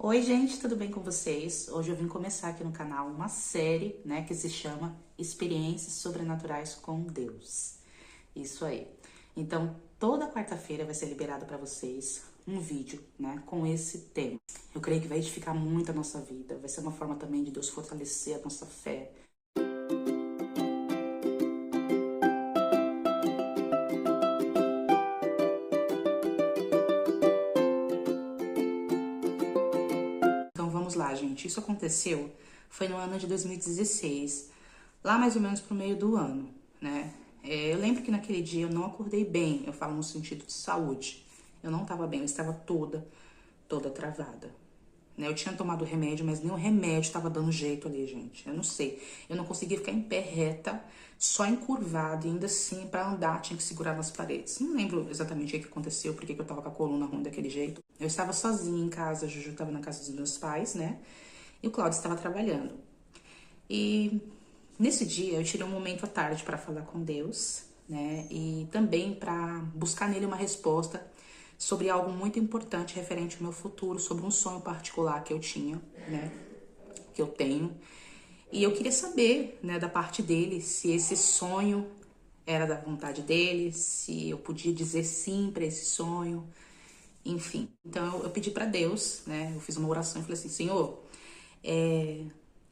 Oi, gente, tudo bem com vocês? Hoje eu vim começar aqui no canal uma série, né, que se chama Experiências Sobrenaturais com Deus. Isso aí. Então, toda quarta-feira vai ser liberado para vocês um vídeo, né, com esse tema. Eu creio que vai edificar muito a nossa vida, vai ser uma forma também de Deus fortalecer a nossa fé. Então, vamos lá, gente. Isso aconteceu foi no ano de 2016, lá mais ou menos pro meio do ano, né? Eu lembro que naquele dia eu não acordei bem, eu falo no sentido de saúde. Eu não tava bem, eu estava toda travada. Né? Eu tinha tomado remédio, mas nem o remédio tava dando jeito ali, gente. Eu não sei. Eu não conseguia ficar em pé reta, só encurvada, e ainda assim, pra andar, tinha que segurar nas paredes. Não lembro exatamente o que aconteceu, porque eu tava com a coluna ruim daquele jeito. Eu estava sozinha em casa, a Juju tava na casa dos meus pais, né? E o Cláudio estava trabalhando. E nesse dia eu tirei um momento à tarde para falar com Deus, né? E também para buscar nele uma resposta sobre algo muito importante referente ao meu futuro, sobre um sonho particular que eu tinha, né? Que eu tenho. E eu queria saber, né, da parte dele, se esse sonho era da vontade dele, se eu podia dizer sim para esse sonho, enfim. Então eu pedi para Deus, né? Eu fiz uma oração e falei assim: Senhor,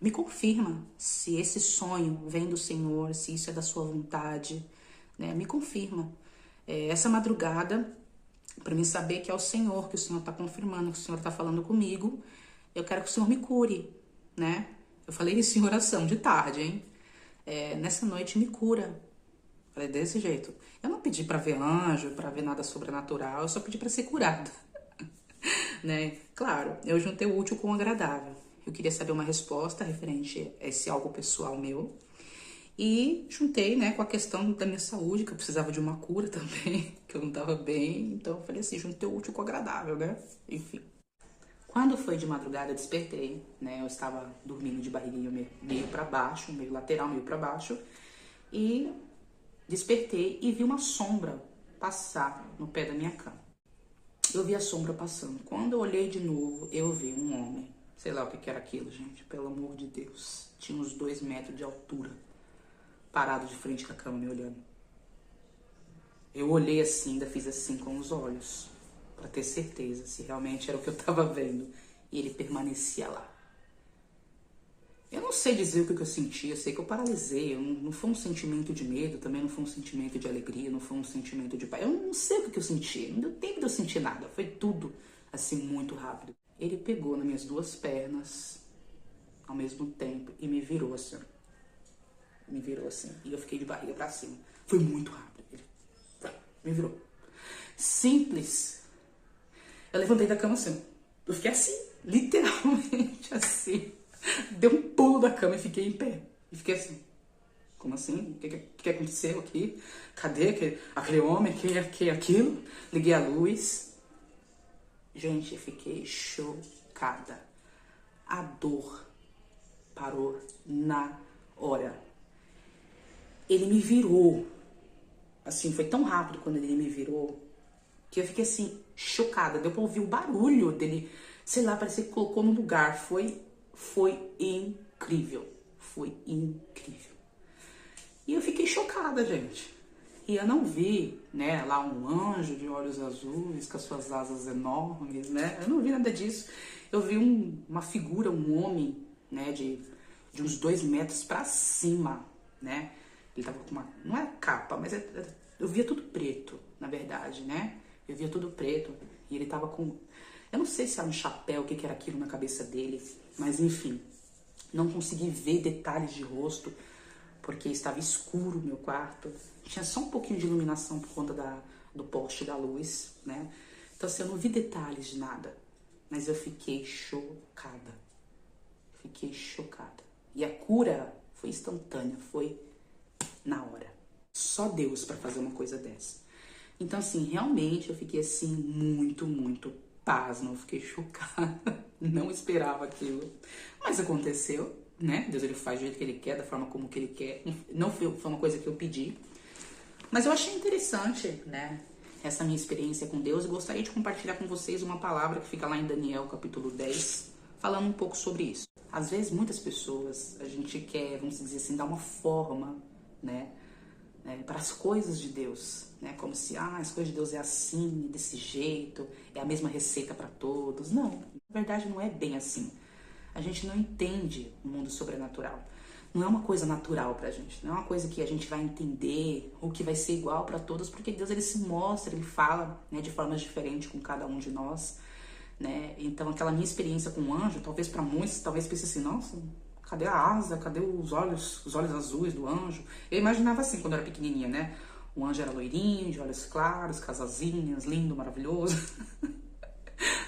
me confirma se esse sonho vem do Senhor, se isso é da sua vontade, né? Me confirma. Essa madrugada, para mim saber que é o Senhor, que o Senhor está confirmando, que o Senhor está falando comigo, eu quero que o Senhor me cure, né? Eu falei isso em oração de tarde, hein? Nessa noite me cura. Falei desse jeito. Eu não pedi para ver anjo, para ver nada sobrenatural, eu só pedi para ser curada. Né? Claro, eu juntei o útil com o agradável. Eu queria saber uma resposta referente a esse algo pessoal meu. E juntei, né, com a questão da minha saúde, que eu precisava de uma cura também, que eu não tava bem. Então eu falei assim, juntei o útil com o agradável, né? Enfim. Quando foi de madrugada, eu despertei, né? Eu estava dormindo de barriguinha meio para baixo, meio lateral, meio para baixo. E despertei e vi uma sombra passar no pé da minha cama. Eu vi a sombra passando. Quando eu olhei de novo, eu vi um homem. Sei lá o que era aquilo, gente. Pelo amor de Deus. Tinha uns 2 metros de altura. Parado de frente com a cama me olhando. Eu olhei assim, ainda fiz assim com os olhos. Pra ter certeza se realmente era o que eu tava vendo. E ele permanecia lá. Eu não sei dizer o que eu senti, eu sei que eu paralisei. Não foi um sentimento de medo, também não foi um sentimento de alegria, não foi um sentimento de paz. Eu não sei o que eu senti, não deu tempo de eu sentir nada. Foi tudo assim muito rápido. Ele pegou nas minhas duas pernas ao mesmo tempo e me virou assim. Me virou assim. E eu fiquei de barriga pra cima. Foi muito rápido. Ele me virou. Simples. Eu levantei da cama assim. Eu fiquei assim, literalmente assim. Dei um pulo da cama e fiquei em pé. E fiquei assim. Como assim? O que aconteceu aqui? Cadê aquele homem? Quem é aquilo? Liguei a luz. Gente, fiquei chocada. A dor parou na hora. Ele me virou. Assim, foi tão rápido quando ele me virou que eu fiquei assim, chocada. Deu pra ouvir o barulho dele. Sei lá, parecia que colocou no lugar. Foi incrível. Foi incrível. E eu fiquei chocada, gente. E eu não vi, né, lá um anjo de olhos azuis, com as suas asas enormes, né? Eu não vi nada disso. Eu vi uma figura, um homem, né, de uns 2 metros pra cima, né? Ele tava com uma... Não é capa, mas eu via tudo preto, na verdade, né? Eu via tudo preto. E ele tava com... Eu não sei se era um chapéu, o que era aquilo na cabeça dele. Mas, enfim, não consegui ver detalhes de rosto, porque estava escuro o meu quarto. Tinha só um pouquinho de iluminação por conta do poste da luz, né? Então, assim, eu não vi detalhes de nada. Mas eu fiquei chocada. Fiquei chocada. E a cura foi instantânea, foi na hora. Só Deus para fazer uma coisa dessa. Então, assim, realmente eu fiquei assim muito pasma, eu fiquei chocada. Não esperava aquilo. Mas aconteceu, né? Deus, ele faz do jeito que ele quer, da forma como que ele quer. Não foi uma coisa que eu pedi. Mas eu achei interessante, né? essa minha experiência com Deus, e gostaria de compartilhar com vocês uma palavra que fica lá em Daniel, capítulo 10, falando um pouco sobre isso. Às vezes, muitas pessoas, a gente quer, vamos dizer assim, dar uma forma, né, para as coisas de Deus, né? Como se, as coisas de Deus é assim, desse jeito, é a mesma receita para todos. Não, na verdade não é bem assim. A gente não entende o mundo sobrenatural. Não é uma coisa natural pra gente, não é uma coisa que a gente vai entender ou que vai ser igual para todos, porque Deus, ele se mostra, ele fala, né, de formas diferentes com cada um de nós, né? Então, aquela minha experiência com o anjo, talvez para muitos, talvez pense assim, nossa, cadê a asa? Cadê os olhos azuis do anjo? Eu imaginava assim quando eu era pequenininha, né? O anjo era loirinho, de olhos claros, com as asinhas, lindo, maravilhoso.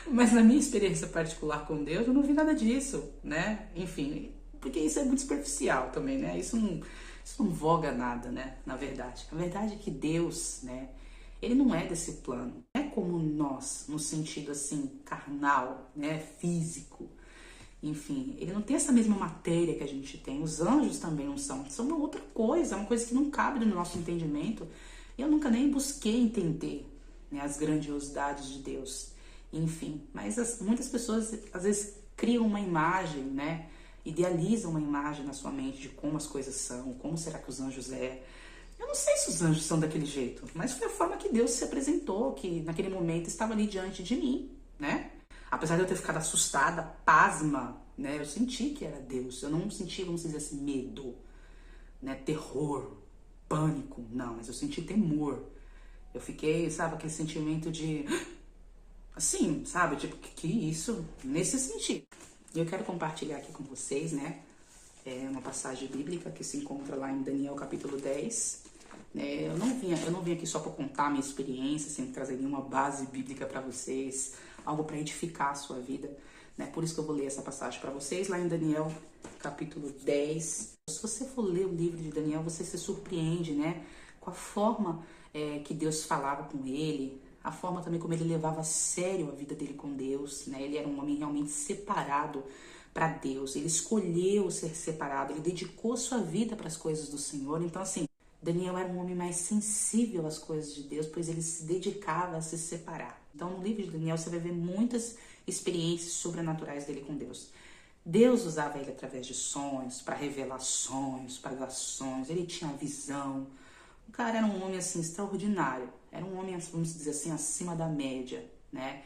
Mas na minha experiência particular com Deus, eu não vi nada disso, né? Enfim, porque isso é muito superficial também, né? Isso não voga nada, né? Na verdade. A verdade é que Deus, né? Ele não é desse plano. Não é como nós, no sentido assim, carnal, né? Físico. Enfim, ele não tem essa mesma matéria que a gente tem. Os anjos também não são. São uma outra coisa, uma coisa que não cabe no nosso entendimento. Eu nunca nem busquei entender, né, as grandiosidades de Deus. Enfim, mas muitas pessoas às vezes criam uma imagem, né? Idealizam uma imagem na sua mente de como as coisas são, como será que os anjos é. Eu não sei se os anjos são daquele jeito, mas foi a forma que Deus se apresentou, que naquele momento estava ali diante de mim, né? Apesar de eu ter ficado assustada, pasma, né? Eu senti que era Deus. Eu não senti, vamos dizer assim, medo, né? Terror, pânico. Não, mas eu senti temor. Eu fiquei, sabe, aquele sentimento de... Assim, sabe? Tipo, que isso? Nesse sentido. E eu quero compartilhar aqui com vocês, né? Uma passagem bíblica que se encontra lá em Daniel, capítulo 10. Eu não vim aqui só para contar a minha experiência, sem trazer nenhuma base bíblica para vocês, algo para edificar a sua vida, né? Por isso que eu vou ler essa passagem para vocês, lá em Daniel, capítulo 10. Se você for ler o livro de Daniel, você se surpreende, né? Com a forma que Deus falava com ele, a forma também como ele levava a sério a vida dele com Deus, né? Ele era um homem realmente separado para Deus, ele escolheu ser separado, ele dedicou sua vida para as coisas do Senhor. Então, assim, Daniel era um homem mais sensível às coisas de Deus, pois ele se dedicava a se separar. Então, no livro de Daniel, você vai ver muitas experiências sobrenaturais dele com Deus. Deus usava ele através de sonhos, para revelar sonhos, para dar sonhos. Ele tinha visão. O cara era um homem, assim, extraordinário. Era um homem, vamos dizer assim, acima da média, né?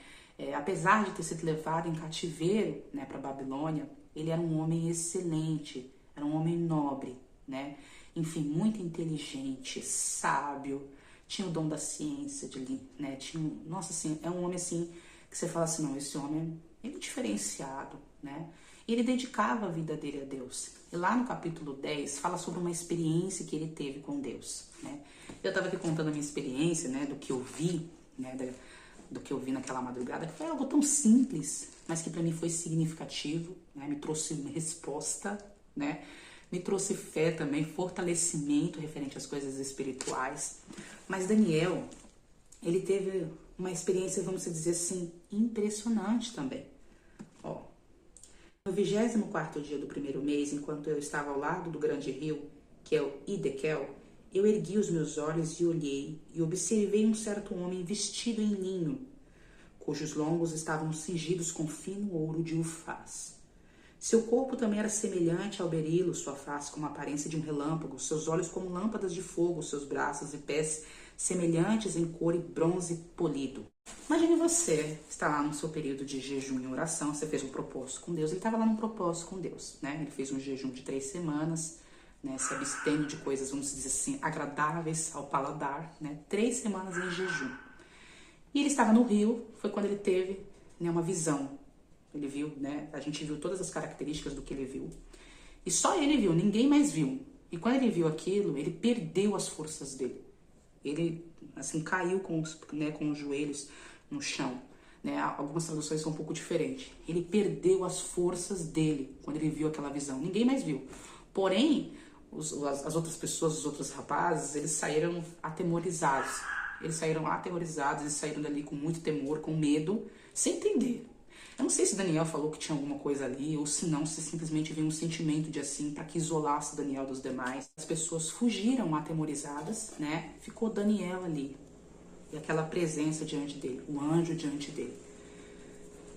Apesar de ter sido levado em cativeiro, né, para Babilônia, ele era um homem excelente, era um homem nobre, né? Enfim, muito inteligente, sábio, tinha o dom da ciência, né? Nossa, assim, é um homem assim que você fala assim, não, esse homem ele é diferenciado, né? E ele dedicava a vida dele a Deus. E lá no capítulo 10 fala sobre uma experiência que ele teve com Deus, né? Eu estava aqui contando a minha experiência, né, do que eu vi, né, do que eu vi naquela madrugada, que foi algo tão simples, mas que para mim foi significativo, né? Me trouxe uma resposta, né? Me trouxe fé também, fortalecimento referente às coisas espirituais. Mas Daniel, ele teve uma experiência, vamos dizer assim, impressionante também. Ó, no 24º dia do primeiro mês, enquanto eu estava ao lado do grande rio, que é o Idequel, eu ergui os meus olhos e olhei, e observei um certo homem vestido em linho, cujos lombos estavam cingidos com fino ouro de Ufaz. Seu corpo também era semelhante ao berilo, sua face com a aparência de um relâmpago, seus olhos como lâmpadas de fogo, seus braços e pés semelhantes em cor e bronze polido. Imagine você, está lá no seu período de jejum e oração, você fez um propósito com Deus, ele estava lá num propósito com Deus, né? Ele fez um jejum de 3 semanas, né? Se abstendo de coisas, vamos dizer assim, agradáveis ao paladar, né? 3 semanas em jejum. E ele estava no rio, foi quando ele teve, né, uma visão. Ele viu, né? A gente viu todas as características do que ele viu. E só ele viu, ninguém mais viu. E quando ele viu aquilo, ele perdeu as forças dele. Ele, assim, caiu com os joelhos no chão, né? Algumas traduções são um pouco diferentes. Ele perdeu as forças dele quando ele viu aquela visão. Ninguém mais viu. Porém, as outras pessoas, os outros rapazes, eles saíram atemorizados. Eles saíram dali com muito temor, com medo, sem entender. Eu não sei se Daniel falou que tinha alguma coisa ali, ou se não, se simplesmente veio um sentimento de assim, para que isolasse Daniel dos demais. As pessoas fugiram atemorizadas, né? Ficou Daniel ali. e aquela presença diante dele, o anjo diante dele.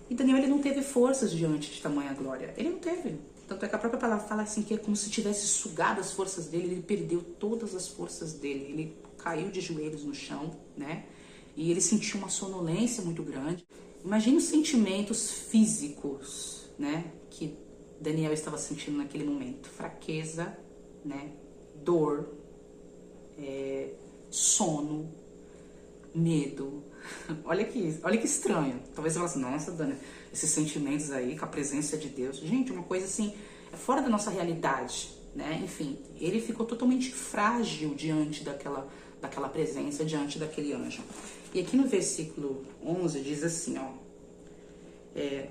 E Daniel, ele não teve forças diante de tamanha glória. Ele não teve. Tanto é que a própria palavra fala assim, que é como se tivesse sugado as forças dele, ele perdeu todas as forças dele. Ele caiu de joelhos no chão, né? E ele sentiu uma sonolência muito grande. Imagine os sentimentos físicos, né? Que Daniel estava sentindo naquele momento. Fraqueza, né? Dor, sono, medo. Olha que estranho. Talvez você fale assim, nossa, Dani, esses sentimentos aí com a presença de Deus. Gente, uma coisa assim, é fora da nossa realidade, né? Enfim, ele ficou totalmente frágil diante daquela presença, diante daquele anjo. E aqui no versículo 11 diz assim, ó.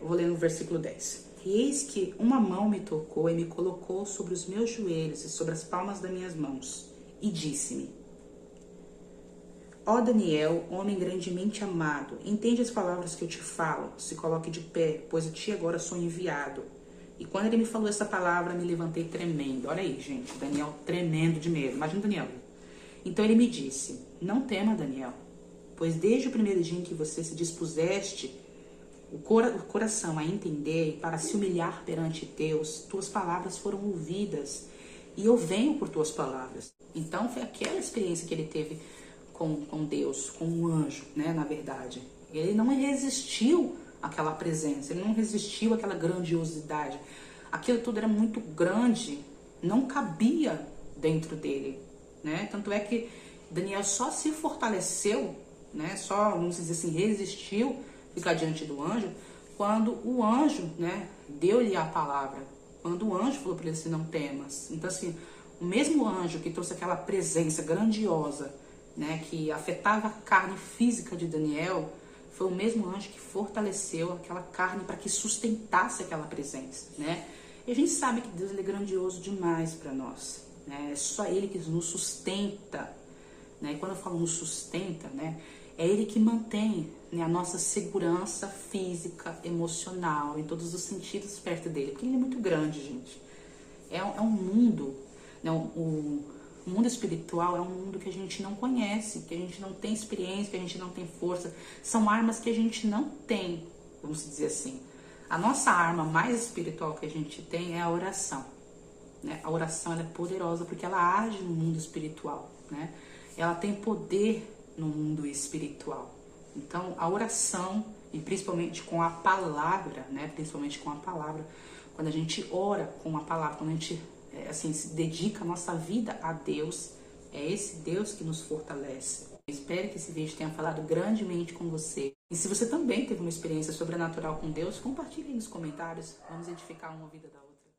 Vou ler no versículo 10. E eis que uma mão me tocou e me colocou sobre os meus joelhos e sobre as palmas das minhas mãos. E disse-me: Ó Daniel, homem grandemente amado, entende as palavras que eu te falo, se coloque de pé, pois a ti agora sou enviado. E quando ele me falou essa palavra, me levantei tremendo. Olha aí, gente, Daniel tremendo de medo. Imagina Daniel. Então ele me disse: Não tema, Daniel, pois desde o primeiro dia em que você se dispuseste o coração a entender e para se humilhar perante Deus, tuas palavras foram ouvidas e eu venho por tuas palavras. Então foi aquela experiência que ele teve com Deus, com um anjo, né, na verdade. Ele não resistiu àquela presença, ele não resistiu àquela grandiosidade. Aquilo tudo era muito grande, não cabia dentro dele, né? Tanto é que Daniel só se fortaleceu, né, só, vamos dizer assim, resistiu ficar diante do anjo, quando o anjo, né, deu-lhe a palavra. Quando o anjo falou para ele assim, não temas. Então, assim, o mesmo anjo que trouxe aquela presença grandiosa, né, que afetava a carne física de Daniel, foi o mesmo anjo que fortaleceu aquela carne para que sustentasse aquela presença, né? E a gente sabe que Deus, ele é grandioso demais para nós, né? É só Ele que nos sustenta, né? E quando eu falo nos sustenta, né, é Ele que mantém, né, a nossa segurança física, emocional, em todos os sentidos perto dele, porque Ele é muito grande, gente. É um mundo, né, o mundo espiritual é um mundo que a gente não conhece, que a gente não tem experiência, que a gente não tem força. São armas que a gente não tem, vamos dizer assim. A nossa arma mais espiritual que a gente tem é a oração, né? A oração, ela é poderosa porque ela age no mundo espiritual, né? Ela tem poder no mundo espiritual. Então, a oração, e principalmente com a palavra, né? Principalmente com a palavra, quando a gente ora com a palavra, quando a gente assim, se dedica a nossa vida a Deus, é esse Deus que nos fortalece. Eu espero que esse vídeo tenha falado grandemente com você. E se você também teve uma experiência sobrenatural com Deus, compartilhe aí nos comentários. Vamos edificar uma vida da outra.